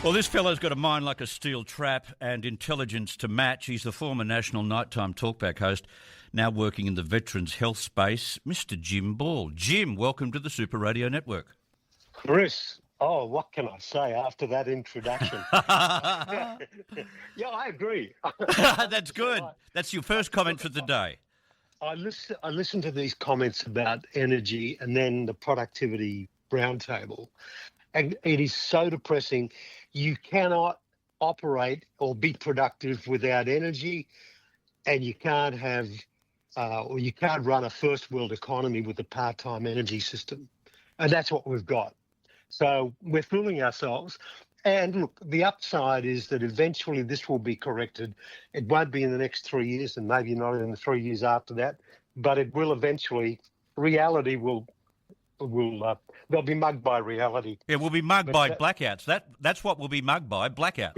Well, this fellow's got a mind like a steel trap and intelligence to match. He's the former national nighttime talkback host, now working in the veterans' health space, Mr. Jim Ball. Jim, welcome to the Super Radio Network. Chris, what can I say after that introduction? Yeah, I agree. That's good. That's your first comment for the day. I listen to these comments about energy and then the productivity roundtable, and it is so depressing. You cannot operate or be productive without energy, and you can't have or you can't run a first world economy with a part-time energy system. And that's what we've got. So we're fooling ourselves. And look, the upside is that eventually this will be corrected. It won't be in the next 3 years, and maybe not in the 3 years after that, but it will eventually. Reality will they'll be mugged by reality. Yeah, we'll be mugged by blackouts. That's what we'll be mugged by, blackouts.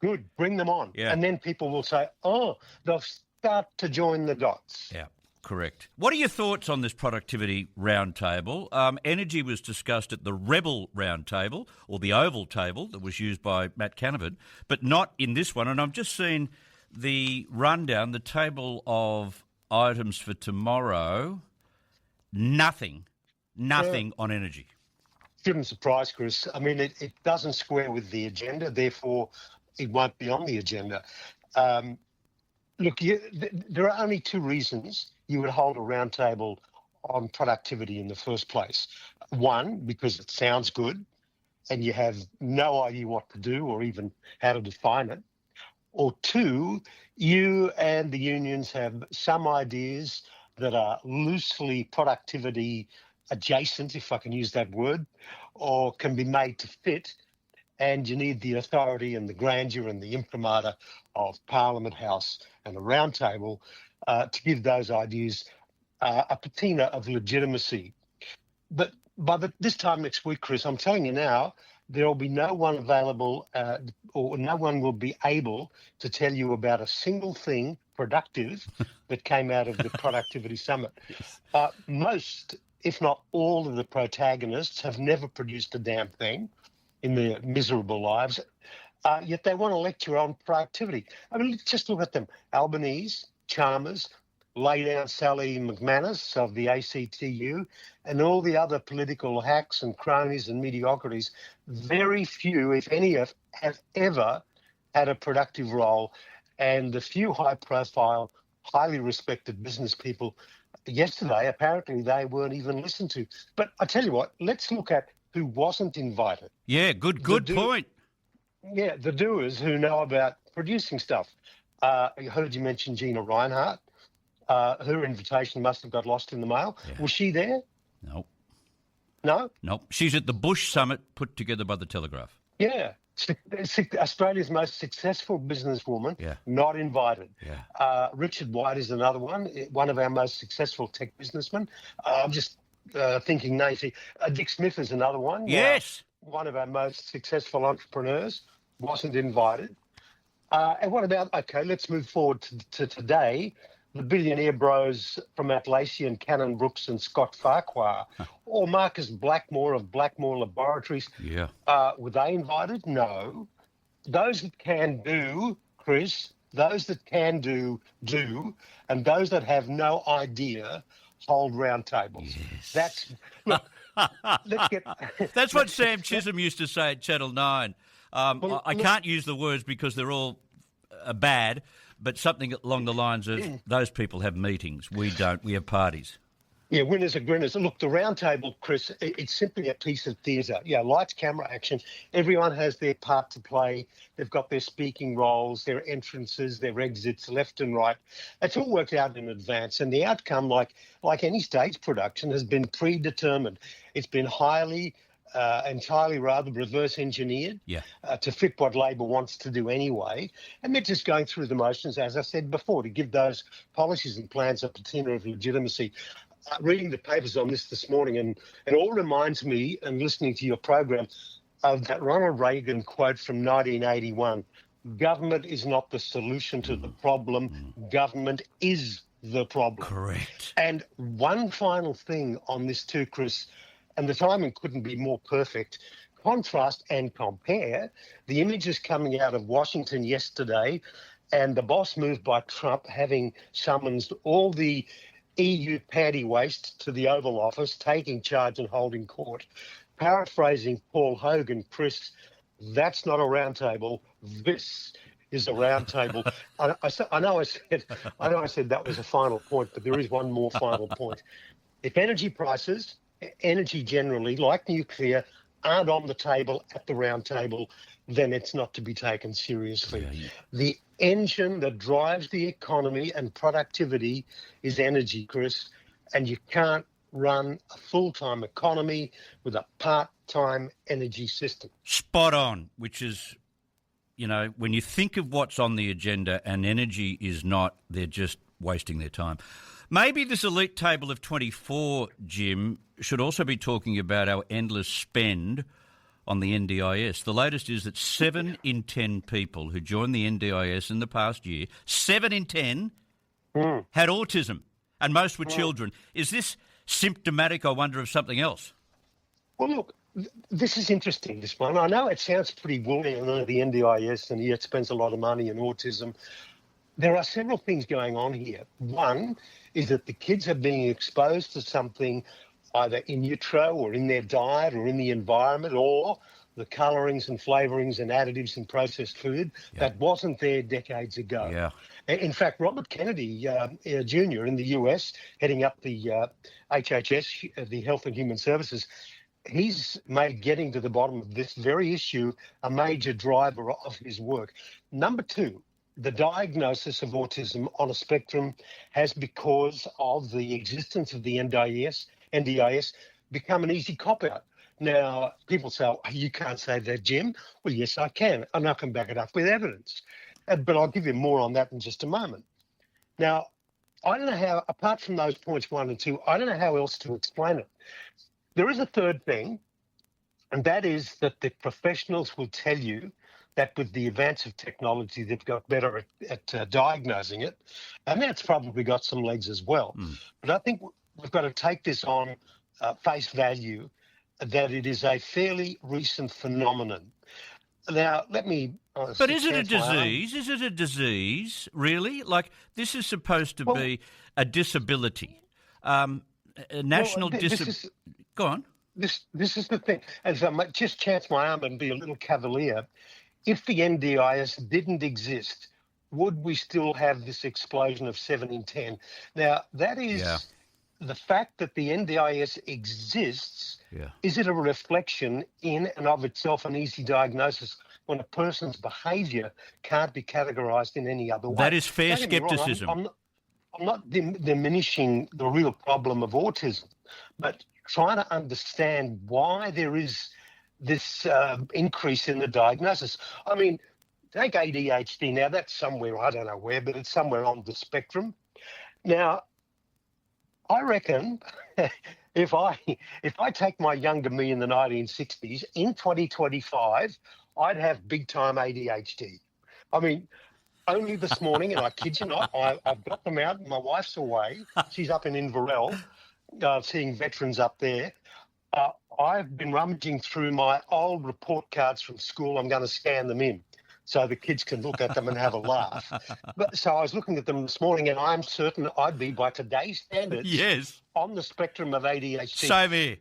Good. Bring them on. Yeah. And then people will say, they'll start to join the dots. Yeah, correct. What are your thoughts on this productivity roundtable? Energy was discussed at the Rebel roundtable, or the Oval table that was used by Matt Canavan, but not in this one. And I've just seen the rundown, the table of items for tomorrow. Nothing on energy. Shouldn't surprise, Chris. I mean, it doesn't square with the agenda, therefore it won't be on the agenda. Look, there are only two reasons you would hold a roundtable on productivity in the first place. One, because it sounds good and you have no idea what to do or even how to define it. Or two, you and the unions have some ideas that are loosely productivity adjacent, if I can use that word, or can be made to fit, and you need the authority and the grandeur and the imprimatur of Parliament House and a round table to give those ideas a patina of legitimacy. But by this time next week, Chris, I'm telling you now, there will be no one available or no one will be able to tell you about a single thing productive that came out of the Productivity Summit. Most, if not all, of the protagonists have never produced a damn thing in their miserable lives, yet they want to lecture on productivity. I mean, just look at them. Albanese, Chalmers, lay down Sally McManus of the ACTU, and all the other political hacks and cronies and mediocrities. Very few, if any, have ever had a productive role. And the few high-profile, highly respected business people yesterday, apparently they weren't even listened to. But I tell you what, let's look at who wasn't invited. Yeah, good point. Yeah, the doers who know about producing stuff. I heard you mention Gina Reinhardt. Her invitation must have got lost in the mail. Yeah. Was she there? No. No? No. She's at the Bush Summit put together by the Telegraph. Yeah. Australia's most successful businesswoman, not invited. Yeah. Richard White is another one of our most successful tech businessmen. I'm just thinking, Nathan. Dick Smith is another one. Yes. One of our most successful entrepreneurs wasn't invited. And what about, let's move forward to today. The billionaire bros from Atlassian, Cannon Brooks and Scott Farquhar, or Marcus Blackmore of Blackmore Laboratories. Yeah. Were they invited? No. Those that can do, Chris, those that can do, and those that have no idea hold round tables. Yes. Let's get... That's what Sam Chisholm used to say at Channel 9. I can't use the words because they're all bad, but something along the lines of those people have meetings. We don't. We have parties. Yeah, winners are grinners. Look, the round table, Chris, it's simply a piece of theatre. Yeah, lights, camera, action. Everyone has their part to play. They've got their speaking roles, their entrances, their exits, left and right. It's all worked out in advance. And the outcome, like any stage production, has been predetermined. It's been entirely reverse engineered to fit what Labor wants to do anyway. And they're just going through the motions, as I said before, to give those policies and plans a patina of legitimacy. Reading the papers on this morning, and it all reminds me, and listening to your program, of that Ronald Reagan quote from 1981, government is not the solution to the problem, government is the problem. Correct. And one final thing on this too, Chris, and the timing couldn't be more perfect, contrast and compare the images coming out of Washington yesterday and the boss move by Trump having summoned all the EU panty waste to the Oval Office, taking charge and holding court. Paraphrasing Paul Hogan, Chris, that's not a round table. This is a round table. I know I said that was a final point, but there is one more final point. If energy prices, energy generally, like nuclear, aren't on the table at the round table, then it's not to be taken seriously. Yeah. The engine that drives the economy and productivity is energy, Chris, and you can't run a full-time economy with a part-time energy system. Spot on, which is, when you think of what's on the agenda and energy is not, they're just wasting their time. Maybe this elite table of 24, Jim, should also be talking about our endless spend on the NDIS. The latest is that 7 in 10 people who joined the NDIS in the past year, 7 in 10 had autism, and most were children. Is this symptomatic, I wonder, of something else? Well, look, this is interesting, this one. I know it sounds pretty woolly, the NDIS, and it spends a lot of money in autism. There are several things going on here. One is that the kids are being exposed to something either in utero or in their diet or in the environment, or the colourings and flavourings and additives in processed food that wasn't there decades ago. Yeah. In fact, Robert Kennedy Jr. in the US, heading up the HHS, the Health and Human Services, he's made getting to the bottom of this very issue a major driver of his work. Number two, the diagnosis of autism on a spectrum has, because of the existence of the NDIS, become an easy cop-out. Now, people say, oh, you can't say that, Jim. Well, yes, I can, and I can back it up with evidence. But I'll give you more on that in just a moment. Now, I don't know how, apart from those points 1 and 2, I don't know how else to explain it. There is a third thing, and that is that the professionals will tell you that with the advance of technology, they've got better at diagnosing it, and that's probably got some legs as well. But I think we've got to take this on face value, that it is a fairly recent phenomenon. Now, let me... But is it a disease? Is it a disease, really? Like, this is supposed to be a disability, a national disability. Go on. This is the thing. As I might just chance my arm and be a little cavalier, if the NDIS didn't exist, would we still have this explosion of 7 in 10? Now, that is the fact that the NDIS exists. Is it a reflection in and of itself an easy diagnosis when a person's behaviour can't be categorised in any other way? That is fair scepticism. I'm not diminishing the real problem of autism, but trying to understand why there is this increase in the diagnosis. I mean, take ADHD now. That's somewhere, I don't know where, but it's somewhere on the spectrum. Now, I reckon if I take my younger me in the 1960s, in 2025, I'd have big-time ADHD. I mean, only this morning, and I kid you not, I've got them out. My wife's away. She's up in Inverell, seeing veterans up there. I've been rummaging through my old report cards from school. I'm going to scan them in so the kids can look at them and have a laugh. So I was looking at them this morning, and I'm certain I'd be, by today's standards, on the spectrum of ADHD. Same here.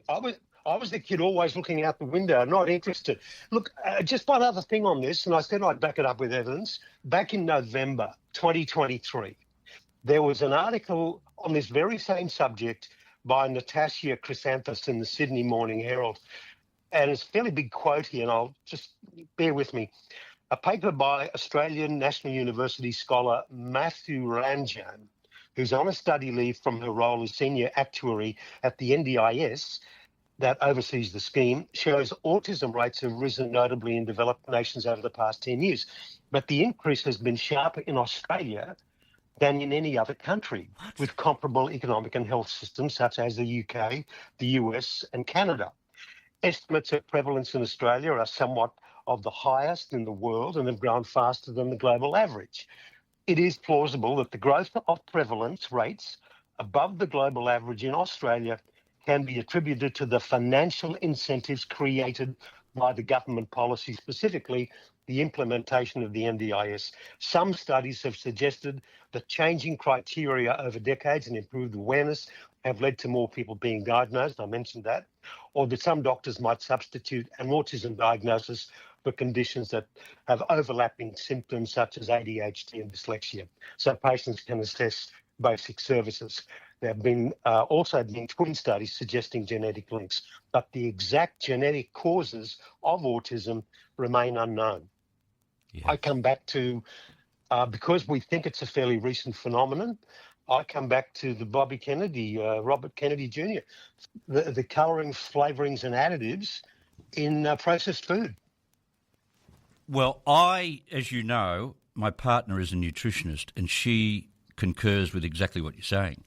I was the kid always looking out the window, not interested. Look, just one other thing on this, and I said I'd back it up with evidence. Back in November 2023, there was an article on this very same subject by Natasha Chrysanthus in the Sydney Morning Herald. And it's a fairly big quote here, and I'll just bear with me. A paper by Australian National University scholar Matthew Ranjan, who's on a study leave from her role as senior actuary at the NDIS that oversees the scheme, shows autism rates have risen notably in developed nations over the past 10 years. But the increase has been sharper in Australia than in any other country with comparable economic and health systems such as the UK, the US and Canada. Estimates of prevalence in Australia are somewhat of the highest in the world and have grown faster than the global average. It is plausible that the growth of prevalence rates above the global average in Australia can be attributed to the financial incentives created by the government policy, specifically the implementation of the NDIS. Some studies have suggested that changing criteria over decades and improved awareness have led to more people being diagnosed. I mentioned that. Or that some doctors might substitute an autism diagnosis for conditions that have overlapping symptoms such as ADHD and dyslexia, so patients can assess basic services. There have been also been twin studies suggesting genetic links, but the exact genetic causes of autism remain unknown. Yeah. I come back to, because we think it's a fairly recent phenomenon, I come back to the Bobby Kennedy, Robert Kennedy Jr., the colouring, flavourings and additives in processed food. Well, as you know, my partner is a nutritionist and she concurs with exactly what you're saying.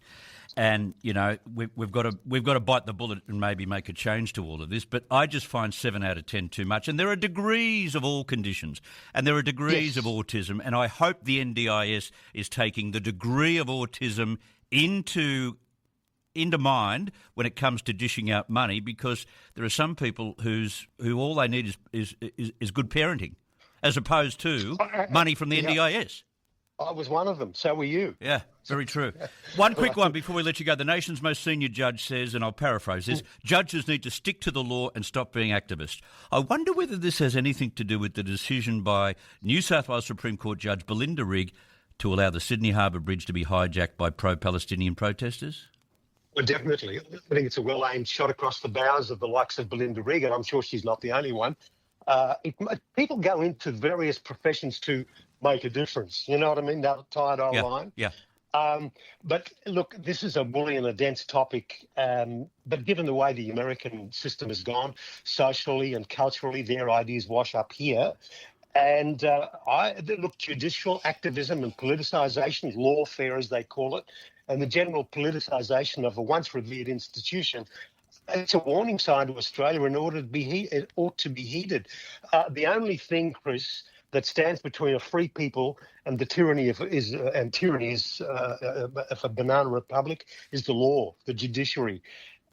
And, you know, we've got to bite the bullet and maybe make a change to all of this. But I just find 7 out of 10 too much. And there are degrees of all conditions and there are degrees of autism. And I hope the NDIS is taking the degree of autism into mind when it comes to dishing out money, because there are some people who all they need is good parenting, as opposed to money from the NDIS. I was one of them. So were you. Yeah, very true. One quick one before we let you go. The nation's most senior judge says, and I'll paraphrase this, judges need to stick to the law and stop being activists. I wonder whether this has anything to do with the decision by New South Wales Supreme Court Judge Belinda Rigg to allow the Sydney Harbour Bridge to be hijacked by pro-Palestinian protesters? Well, definitely. I think it's a well-aimed shot across the bows of the likes of Belinda Rigg, and I'm sure she's not the only one. People go into various professions to make a difference. You know what I mean? That tired old line. Yeah. But look, this is a woolly and a dense topic. But given the way the American system has gone, socially and culturally, their ideas wash up here. And judicial activism and politicisation, lawfare as they call it, and the general politicisation of a once revered institution, it's a warning sign to Australia in order to be it ought to be heeded. The only thing, Chris, that stands between a free people and the tyranny of a banana republic is the law, the judiciary.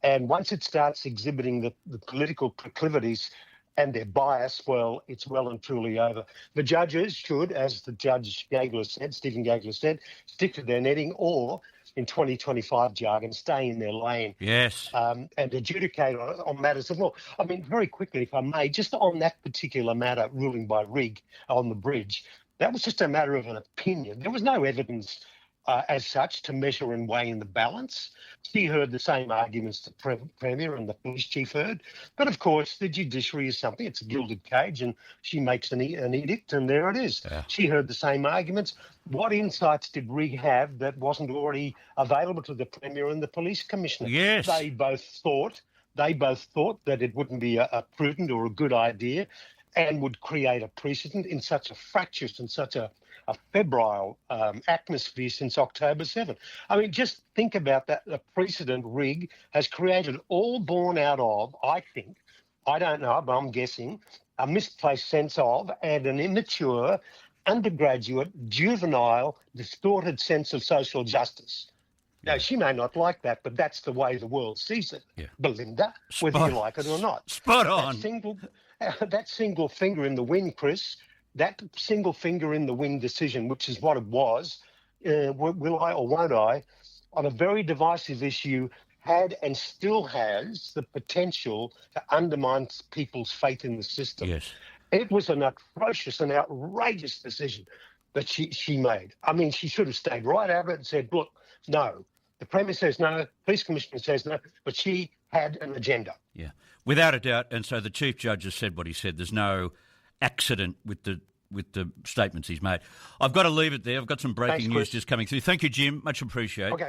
And once it starts exhibiting the political proclivities and their bias, well, it's well and truly over. The judges should, as the Judge Stephen Gagler said, stick to their netting, or in 2025 jargon, stay in their lane. Yes. And adjudicate on matters of law. I mean, very quickly, if I may, just on that particular matter, ruling by Rigg on the bridge, that was just a matter of an opinion. There was no evidence as such to measure and weigh in the balance. She heard the same arguments the Premier and the police chief heard. But of course, the judiciary is something, it's a gilded cage, and she makes an edict, and there it is. Yeah. She heard the same arguments. What insights did Rigg have that wasn't already available to the Premier and the Police Commissioner? Yes. They both thought that it wouldn't be a prudent or a good idea and would create a precedent in such a fractious and such a febrile atmosphere since October 7. I mean, just think about that. The precedent Rigg has created, all born out of, I think, I don't know, but I'm guessing, a misplaced sense of and an immature, undergraduate, juvenile, distorted sense of social justice. Now, she may not like that, but that's the way the world sees it, Belinda, whether you like it or not. Spot on. That single finger in the wind, Chris, that single finger in the wind decision, which is what it was, will I or won't I, on a very divisive issue, had and still has the potential to undermine people's faith in the system. Yes. It was an atrocious and outrageous decision that she made. I mean, she should have stayed right out of it and said, look, no. The Premier says no, Police Commissioner says no, but she had an agenda. Yeah, without a doubt. And so the Chief Judge has said what he said. There's no accident with the statements he's made. I've got to leave it there. I've got some breaking news just coming through. Thank you, Jim. Much appreciated. Okay.